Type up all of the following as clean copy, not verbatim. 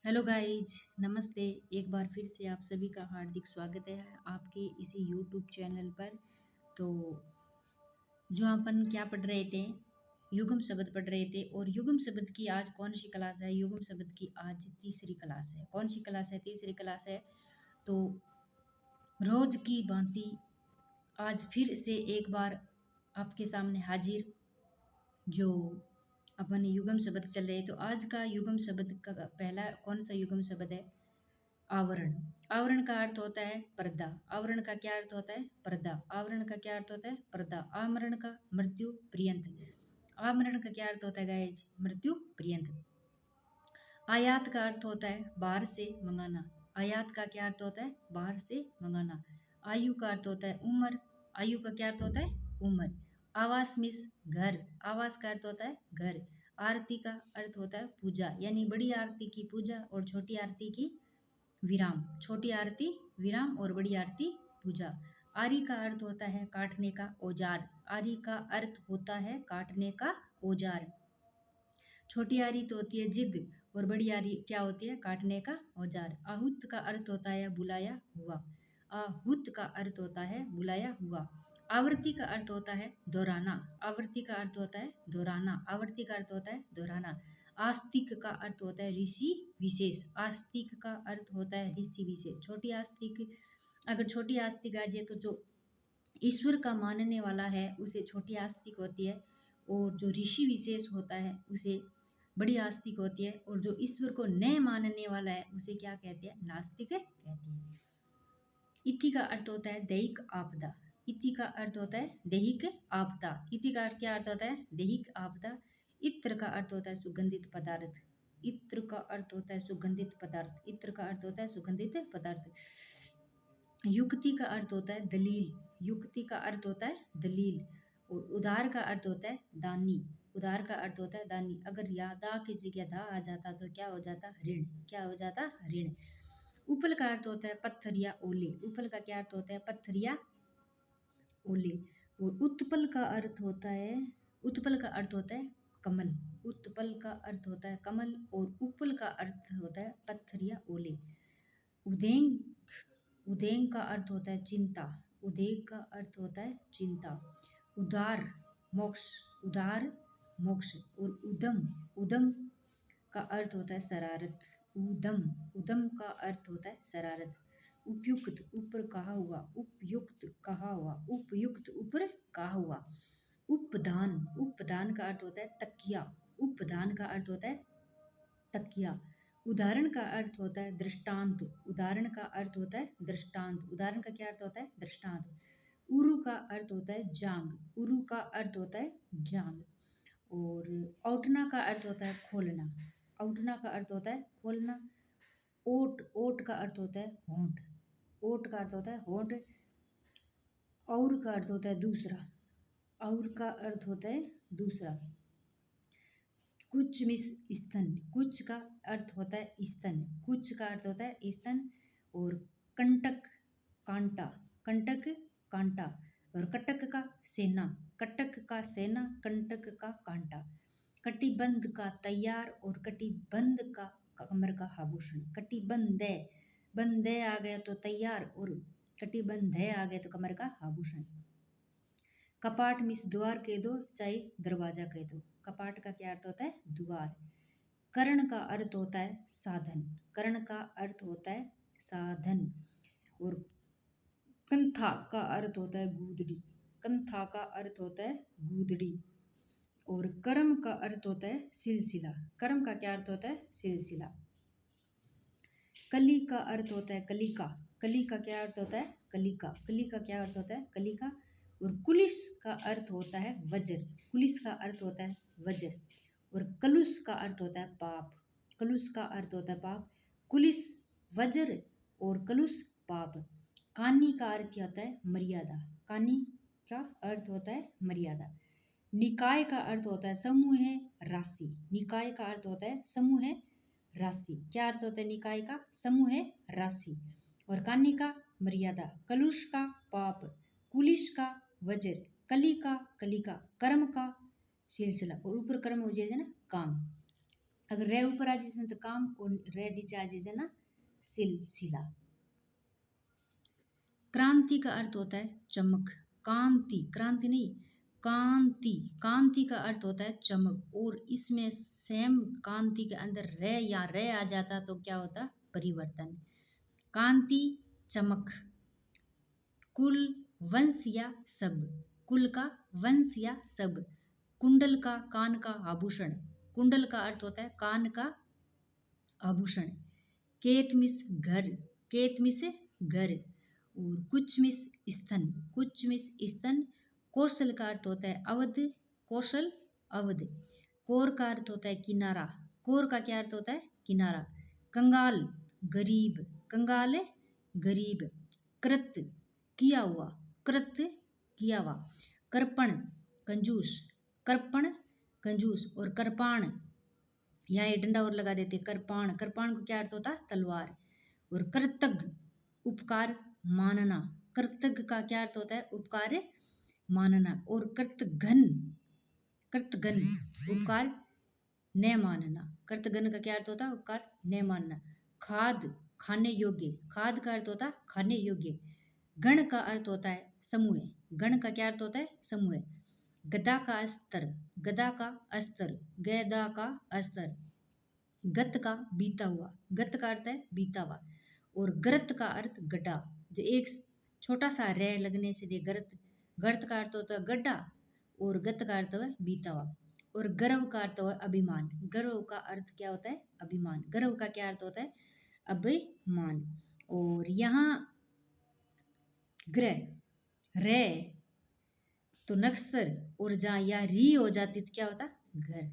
Hello guys, नमस्ते। एक बार फिर से आप सभी का हार्दिक स्वागत है आपके इसी यूट्यूब चैनल पर। तो जो अपन क्या पढ़ रहे थे, युग्म शब्द पढ़ रहे थे। और युग्म शब्द की आज कौन सी क्लास है? युग्म शब्द की आज तीसरी क्लास है। कौन सी क्लास है? तीसरी क्लास है। तो रोज की भांति आज फिर से एक बार आपके सामने हाजिर। जो अपन युग्म शब्द चल रहे, तो आज का युग्म शब्द का पहला कौन सा युग्म शब्द है? आवरण। आवरण का अर्थ होता है पर्दा। आवरण का क्या अर्थ होता है? पर्दा। आवरण का क्या अर्थ होता है? पर्दा। आमरण का मृत्यु पर्यंत। आमरण का क्या अर्थ होता है गाइज? मृत्यु पर्यंत। आयात का अर्थ होता है बाहर से मंगाना। आयात का क्या अर्थ होता है? बाहर से मंगाना। आयु का अर्थ होता है उम्र। आयु का क्या अर्थ होता है? उम्र। आवास मिस घर। आवास का अर्थ होता है घर। आरती का अर्थ होता है पूजा, यानी बड़ी आरती की पूजा और छोटी आरती की विराम। छोटी आरती विराम और बड़ी आरती पूजा। आरी का अर्थ होता है काटने का औजार। आरी का अर्थ होता है काटने का औजार। छोटी आरी तो होती है जिद, और बड़ी आरी क्या होती है? काटने का औजार। आहूत का अर्थ होता है बुलाया हुआ। आहूत का अर्थ होता है बुलाया हुआ। आवर्ती का अर्थ होता है दोहराना। आवर्ती का अर्थ होता है दोहराना। आवर्ती का अर्थ होता है दोहराना। आस्तिक का अर्थ होता है ऋषि विशेष। आस्तिक का अर्थ होता है ऋषि विशेष। छोटी आस्तिक, अगर छोटी आस्तिक आ जाए तो जो ईश्वर का मानने वाला है उसे छोटी आस्तिक होती है, और जो ऋषि विशेष होता है उसे बड़ी आस्तिक होती है, और जो ईश्वर को न मानने वाला है उसे क्या कहते हैं? नास्तिक कहते हैं। इति का अर्थ होता है दैहिक आपदा। इति का अर्थ होता है दैहिक आपदा। इति का क्या अर्थ होता है? दैहिक आपदा। इत्र का अर्थ होता है सुगंधित पदार्थ। इत्र का अर्थ होता है सुगंधित पदार्थ। इत्र का अर्थ होता है सुगंधित पदार्थ। युक्ति का अर्थ होता है दलील। युक्ति का अर्थ होता है दलील। और उधार का अर्थ होता है दानी। उधार का अर्थ होता है दानी। अगर या दा की जगह धा आ जाता तो क्या हो जाता? ऋण। क्या हो जाता? ऋण। उपल का अर्थ होता है पत्थर या ओले। उपल का क्या अर्थ होता है? पत्थर या ओले। और उत्पल का अर्थ होता है, उत्पल का अर्थ होता है कमल। उत्पल का अर्थ होता है कमल, और उपल का अर्थ होता है पत्थर या ओले। उदेंग, उदेंग का अर्थ होता है चिंता। उदेंग का अर्थ होता है चिंता। उदार मोक्ष। उदार मोक्ष। और उदम, उदम का अर्थ होता है शरारत। उदम, उदम का अर्थ होता है शरारत। उपयुक्त, ऊपर कहा हुआ। उपयुक्त कहा हुआ। उपयुक्त, ऊपर कहा हुआ। उपदान, उपदान का अर्थ होता है तकिया। उपदान का अर्थ होता है तकिया। उदाहरण का अर्थ होता है दृष्टांत। उदाहरण का अर्थ होता है दृष्टांत। उदाहरण का क्या अर्थ होता है? दृष्टांत। उरु का अर्थ होता है जांग। उरु का अर्थ होता है जांग। और औटना का अर्थ होता है खोलना। औटना का अर्थ होता है खोलना। ओट, ओट का अर्थ होता है होंठ। ओट का अर्थ होता है होंठ। और का अर्थ होता है दूसरा। और का अर्थ होता है दूसरा। कुछ मिस स्तन। कुछ का अर्थ होता है स्तन। कुछ का अर्थ होता है स्तन। और कंटक कांटा। कंटक कांटा। और कटक का सेना। कटक का सेना। कंटक का कांटा। कटिबंध का तैयार, और कटिबंध का कमर का आभूषण। कटिबंध, बंध आ गया तो तैयार, और कटिबंध आ गया तो कमर का आभूषण। कपाट मिस द्वार कह दो, चाहे दरवाजा कह दो। कपाट का क्या अर्थ होता है? द्वार। कर्ण का अर्थ होता है साधन। कर्ण का अर्थ होता है साधन। और कंथा का अर्थ होता है गूदड़ी। कंथा का अर्थ होता है गूदड़ी। और कर्म का अर्थ होता है सिलसिला। कर्म का क्या अर्थ होता है? सिलसिला। कली का अर्थ होता है कलिका। कली का क्या अर्थ होता है? कलिका। कली का क्या अर्थ होता है? कलिका। और कुलिस का अर्थ होता है वज्र। कुलिस का अर्थ होता है वज्र। और कलुष का अर्थ होता है पाप। कलुष का अर्थ होता है पाप। कुलिस वज्र और कलुष पाप। कानी का अर्थ होता है मर्यादा। कानी का अर्थ होता है मर्यादा। निकाय का अर्थ होता है समूह है राशि। निकाय का अर्थ होता है समूह है राशि। क्या अर्थ होता है निकाय का? समूह है राशि। और कानी का मर्यादा। कलुष का पाप। कुलिश का वज्र। कली का कलिका। कर्म का सिलसिला। और ऊपर कर्म हो जाएगा ना काम। अगर रे ऊपर आ जाए तो काम और रे नीचे आ जाए ना सिलसिला। क्रांति का अर्थ होता है चमक, कांति, क्रांति नहीं, कांति, कांति का अर्थ होता है चमक, और इसमें सेम कांति के अंदर रे या रे आ जाता तो क्या होता, परिवर्तन। कांति, चमक, कुल, वंश या सब, कुल का वंश या सब, कुंडल का कान का आभूषण, कुंडल का अर्थ होता है कान का आभूषण, केत मिस घर, केत मिस घर, और कुछ मिस स्तन, कुछ मिस स्तन, कौशल का अर्थ होता है अवध, कौशल अवध, कोर का अर्थ होता है किनारा, कोर का क्या अर्थ होता है किनारा, कंगाल गरीब, कंगाल गरीब, कृत किया हुआ, कृत किया हुआ, कर्पण कंजूस, कर्पण कंजूस, और कृपाण, यहाँ ये डंडा और लगा देते, कृपाण, कृपाण को क्या अर्थ होता है तलवार, और कृतज्ञ उपकार मानना, कृतज्ञ का क्या अर्थ होता है उपकार मानना, और कृतघ्न, कृतघ्न उपकार न मानना, कृतघ्न का क्या अर्थ होता है उपकार न मानना, खाद खाने योग्य, खाद का अर्थ होता है खाने योग्य, गण का अर्थ होता है समूह, गण का क्या अर्थ होता है समूह, गदा का अस्त्र, गदा का अस्त्र, गदा का अस्त्र, गत का बीता हुआ, गत का अर्थ है बीता हुआ, और गर्त का अर्थ गड्ढा, जो एक छोटा सा रे लगने से दे गर्त, गर्त का अर्थ होता है गड्ढा, और गत का अर्थ है बीता हुआ, और गर्व का अर्थ है अभिमान, गर्व का अर्थ क्या होता है अभिमान, गर्व का क्या अर्थ होता है अभिमान, और यहाँ ग्रह रे तो नक्सर, और जहाँ या री हो जाती तो क्या होता घर,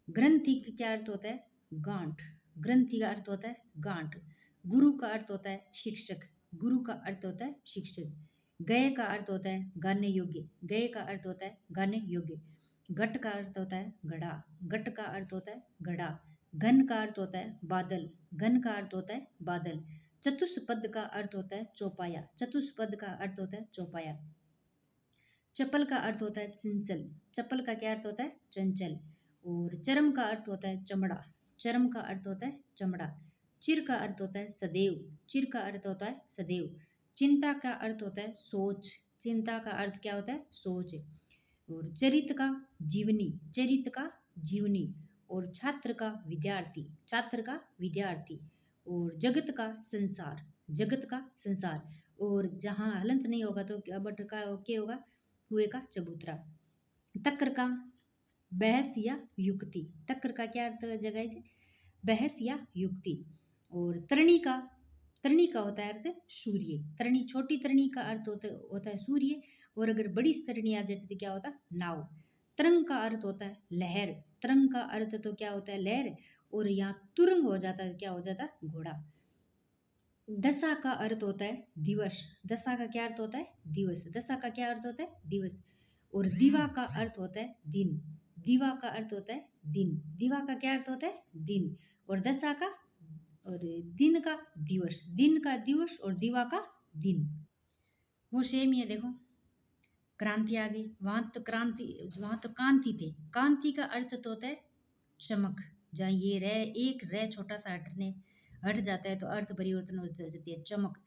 ग्रंथि का क्या अर्थ होता है गांठ, ग्रंथि का अर्थ होता है गांठ, गुरु का अर्थ होता है शिक्षक, गुरु का अर्थ होता है शिक्षक, गय का अर्थ होता है गाने योग्य, गय का अर्थ होता है गाने योग्य, घट का अर्थ होता है घड़ा, घट का अर्थ होता है घड़ा, घन का अर्थ होता है बादल, घन का अर्थ होता है बादल, चतुष्पद का अर्थ होता है चौपाया, चतुष्पद का अर्थ होता है चौपाया, चपल का अर्थ होता है चंचल, चपल का क्या अर्थ होता है चंचल, और चरम का अर्थ होता है चमड़ा, चरम का अर्थ होता है चमड़ा, चिर का अर्थ होता है सदैव, चिर का अर्थ होता है सदैव, चिंता का अर्थ होता है सोच, चिंता का अर्थ क्या होता है सोच, और चरित का जीवनी, चरित का जीवनी, और छात्र का विद्यार्थी, छात्र का विद्यार्थी, और जगत का संसार, जगत का संसार, और जहाँ हलंत नहीं होगा तो क्या बट का क्या होगा हुए का चबूतरा, तक्र का बहस या युक्ति, तक्र का क्या अर्थ जगह है बहस या युक्ति, और तरणी का होता है अर्थ सूर्य, तरणी छोटी तरणी का अर्थ होता है सूर्य, और अगर बड़ी तरणी आ जाती तो क्या होता नाव, तरंग का अर्थ होता है लहर, तरंग का अर्थ तो क्या होता है लहर, और यहाँ तुरंग हो जाता है क्या हो जाता घोड़ा, दशा का अर्थ होता है दिवस, दशा का क्या अर्थ होता है दिवस, दशा का क्या अर्थ होता है दिवस, और दिवा का अर्थ होता है दिन, दिवा का अर्थ होता है दिन, दिवा का क्या अर्थ होता है दिन, और दशा का और दिन का दिवस, दिन का दिवस और दिवा का दिन, वो सेम ही है देखो, क्रांति आ गई, वहां तो क्रांति, वहां तो कांति थे, कांति का अर्थ तो होता है चमक, जहाँ ये रे एक रे छोटा सा हटने हट जाता है तो अर्थ परिवर्तन हो जाती है चमक,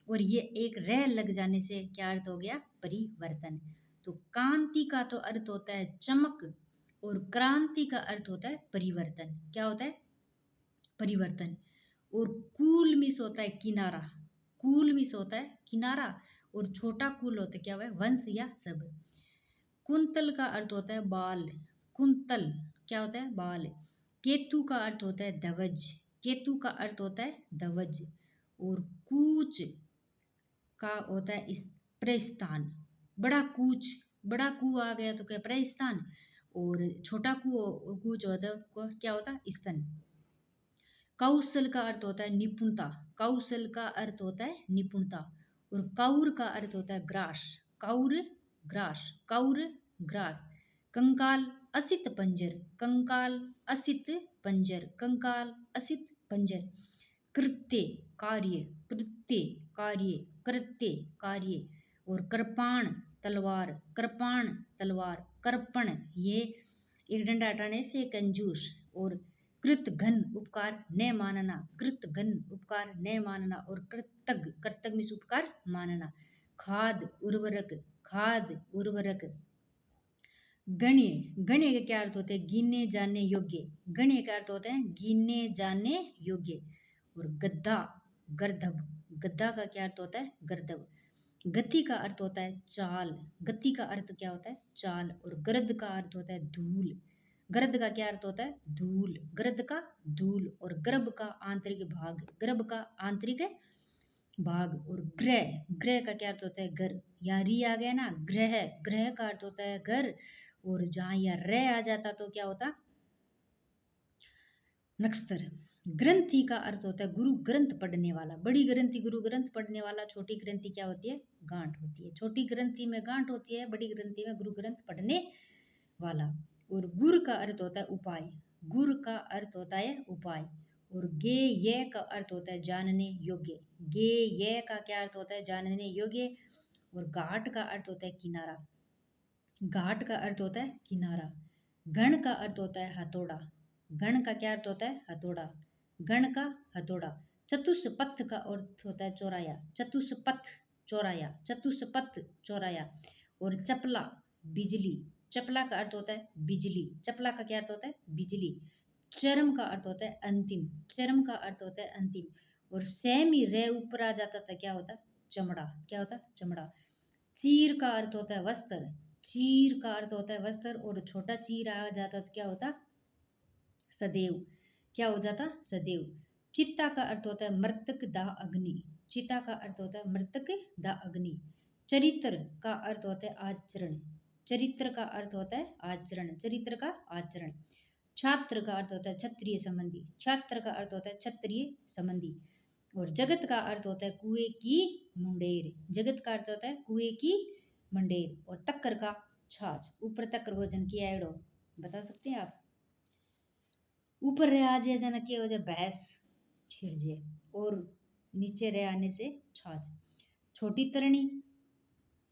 और ये एक रे लग जाने से क्या अर्थ हो गया परिवर्तन, तो कांति का तो अर्थ होता है चमक, और क्रांति का अर्थ होता है परिवर्तन, क्या होता है परिवर्तन, और कूल मिस होता है किनारा, कूल मिस होता है किनारा, और छोटा कूल होता है क्या हुआ है वंश या सब, कुंतल का अर्थ होता है बाल, कुंतल क्या होता है बाल, केतु का अर्थ होता है ध्वज, केतु का अर्थ होता है ध्वज, और कूच का होता है प्रस्थान, बड़ा कूच, बड़ा कू आ गया तो क्या प्रस्थान, और छोटा कूच होता है क्या होता है स्तन, कौशल का अर्थ होता है निपुणता, कौशल का अर्थ होता है निपुणता, और कौर का अर्थ होता है grass, Kaur grass, Kaur grass, कंकाल असित पंजर, कंकाल असित पंजर, कंकाल असित पंजर, कृत्य कार्य, कृत्य कार्य, कृत्य कार्य, और कृपाण तलवार, कृपाण तलवार, कर्पण ये एक डंडा हटाने से कंजूस, और कृत घन उपकार न मानना, कृत घन उपकार न मानना, और कृतग, कृतग मीन्स उपकार मानना। खाद उर्वरक, खाद उर्वरक। गण्य, गण्य का क्या अर्थ होता है? गिने जाने योग्य, गण्य का अर्थ होता है गिने जाने योग्य। और गद्दा, गर्दभ, गद्दा का क्या अर्थ होता है? गर्दभ। गति का अर्थ होता है चाल, गति का अर्थ क्या होता है? चाल। और गर्द का अर्थ होता है धूल, गर्द का क्या अर्थ होता है? धूल, गर्द का धूल। और गर्भ का आंतरिक भाग, गर्भ का आंतरिक भाग। और ग्रह, ग्रह का क्या अर्थ होता है? घर। यहाँ री आ गया ना, ग्रह, ग्रह का अर्थ होता है घर। और जहां यह रे आ जाता तो क्या होता? नक्षत्र। ग्रंथि का अर्थ होता है गुरु ग्रंथ पढ़ने वाला, बड़ी ग्रंथि गुरु ग्रंथ पढ़ने वाला, छोटी ग्रंथि क्या होती है? गांठ होती है। छोटी ग्रंथि में गांठ होती है, बड़ी ग्रंथि में गुरु ग्रंथ पढ़ने वाला। और गुर का अर्थ होता है उपाय, गुर का अर्थ होता है उपाय। और गे ये का अर्थ होता है जानने योग्य, गे ये का क्या अर्थ होता है? जानने योग्य। और घाट का अर्थ होता है किनारा, घाट का अर्थ होता है किनारा। गण का अर्थ होता है हथौड़ा, गण का क्या अर्थ होता है? हथौड़ा, गण का हथौड़ा। चतुष्पथ का अर्थ होता है चौराया, चतुष्पथ चौराया, चतुष्पथ चौराया। और चपला, बिजली, चपला का अर्थ होता है बिजली, चपला का क्या अर्थ होता है? बिजली। चरम का अर्थ होता है अंतिम, चरम का अर्थ होता है अंतिम। और सेमी रे ऊपर आ जाता था क्या होता? चमड़ा, क्या होता? चमड़ा। चीर का अर्थ होता है वस्त्र, चीर का अर्थ होता है वस्त्र। और छोटा चीर आ जाता तो क्या होता? सदैव, क्या हो जाता? सदैव। चित्ता का अर्थ होता है मृतक दा अग्नि, चिता का अर्थ होता है मृतक दा अग्नि। चरित्र का अर्थ होता है आचरण, चरित्र का अर्थ होता है आचरण, चरित्र का आचरण। छात्र का अर्थ होता है क्षत्रिय संबंधी, छात्र का अर्थ होता है क्षत्रिय संबंधी। और जगत का अर्थ होता है कुएं की मुंडेर, जगत का अर्थ होता है कुएं की मुंडेर। और तक्कर का छाछ, ऊपर तक्कर भोजन की एड़ो, बता सकते हैं आप? ऊपर रह आ जाए जना क्या हो जाए? भैंस छिड़ जाए। और नीचे रह आने से छाछ। छोटी तरणी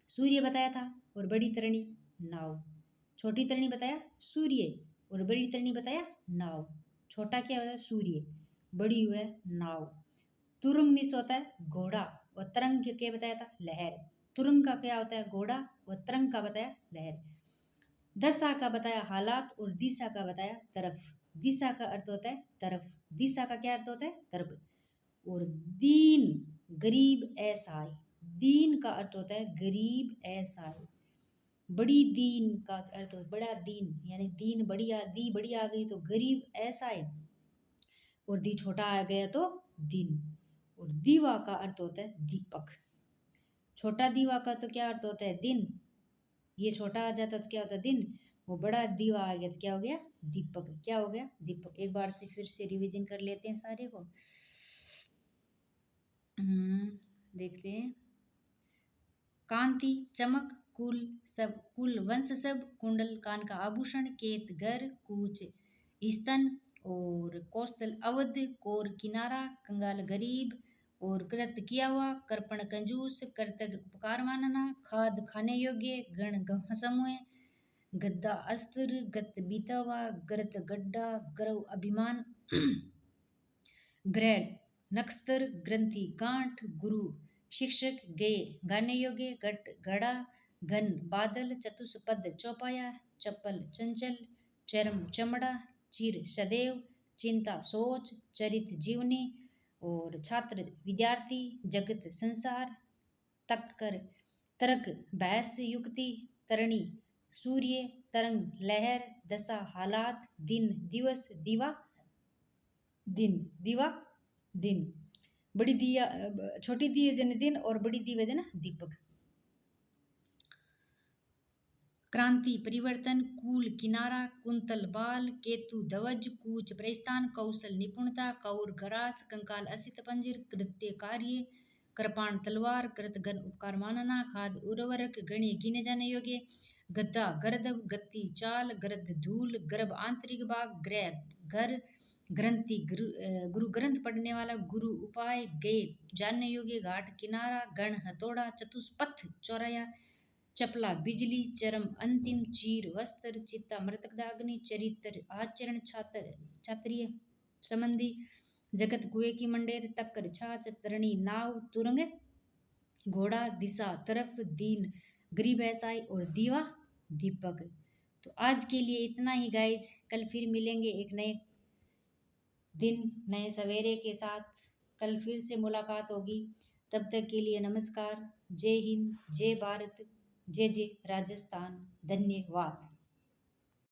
सूर्य बताया था, और बड़ी तरणी नाव। छोटी तरणी बताया सूर्य, और बड़ी तरणी बताया नाव। छोटा क्या होता है? सूर्य, बड़ी हुआ है नाव। तुरंग मिस होता है घोड़ा, और तरंग क्या बताया था? लहर। तुरंग का क्या होता है? घोड़ा, और तरंग का बताया लहर। दशा का बताया हालात, और दिशा का बताया तरफ, दिशा का अर्थ होता है तरफ, दिशा का क्या अर्थ होता है? तरफ। और दीन, गरीब असहाय, दीन का अर्थ होता है गरीब असहाय। बड़ी दीन का अर्थ होता है बड़ा दीन, यानी दीन बड़ी दी बड़ी आ गई तो गरीब असहाय। और दी छोटा आ गया तो दिन। और दीवा का अर्थ होता है दीपक, छोटा दीवा का तो क्या अर्थ होता है? दिन, ये छोटा आ जाता तो क्या होता है? दिन। वो बड़ा दीवा आ गया तो क्या हो गया? दीपक, क्या हो गया? दीपक। एक बार से फिर से रिवीजन कर लेते हैं सारे को। देखते हैं। कांति, चमक, कुल सब, कुल वंश सब, कुंडल कान का आभूषण, केत घर, कूच स्तन। और कौशल अवध, कोर किनारा, कंगाल गरीब। और कृत किया हुआ, कर्पण कंजूस, कर्तव्य उपकार मानना, खाद खाने योग्य, गण गह समूह, गद्दा अस्त्र, गत बीता हुआ, गरत गड्ढा, गर्व अभिमान। ग्रह नक्षत्र, ग्रंथि गांठ, गुरु शिक्षक, गे गाने योग्य, घट घड़ा, घन बादल, चतुष्पद चौपाया, चप्पल चंचल, चरम चमड़ा, चिर सदैव, चिंता सोच, चरित जीवनी। और छात्र विद्यार्थी, जगत संसार, तक्कर तर्क बहस युक्ति, तरणी सूर्य, तरंग लहर, दशा हालात, दिन दिवस, दीवा दिन, दीवा दिन। बड़ी दिया, छोटी दी जन दिन, और बड़ी दी जन दीपक। क्रांति परिवर्तन, कूल किनारा, कुंतल बाल, केतु ध्वज, कूच प्रस्थान, कौशल निपुणता, कौर गरास, कंकाल असित पंजिर, कृत्य कार्य, कृपाण तलवार, कृतघन उपकार मानना, खाद उर्वरक, गण्य गिने जाने योग्य, गद्दा गर्दभ, गति चाल, गर्द धूल, गर्भ आंतरिक भाग, ग्रह घर, ग्रंथि गुरु ग्रंथ पढ़ने वाला, गुरु उपाय, गए जानने योग्य, घाट किनारा, गण हथौड़ा, चतुष्पथ चौराया, चपला बिजली चरम अंतिम चीर वस्त्र चित्ता मृतकदाग्नि चरित्र आचरण छात्र क्षत्रिय संबंधी जगत कुएं की मंडेर तक्कर छाछ तरणी नाव तुरंग घोड़ा दिशा तरफ दीन गरीब ऐसाई और दीवा दीपक। तो आज के लिए इतना ही गाइज, कल फिर मिलेंगे एक नए दिन नए सवेरे के साथ। कल फिर से मुलाकात होगी, तब तक के लिए नमस्कार। जय हिंद, जय भारत, जय जय राजस्थान, धन्यवाद।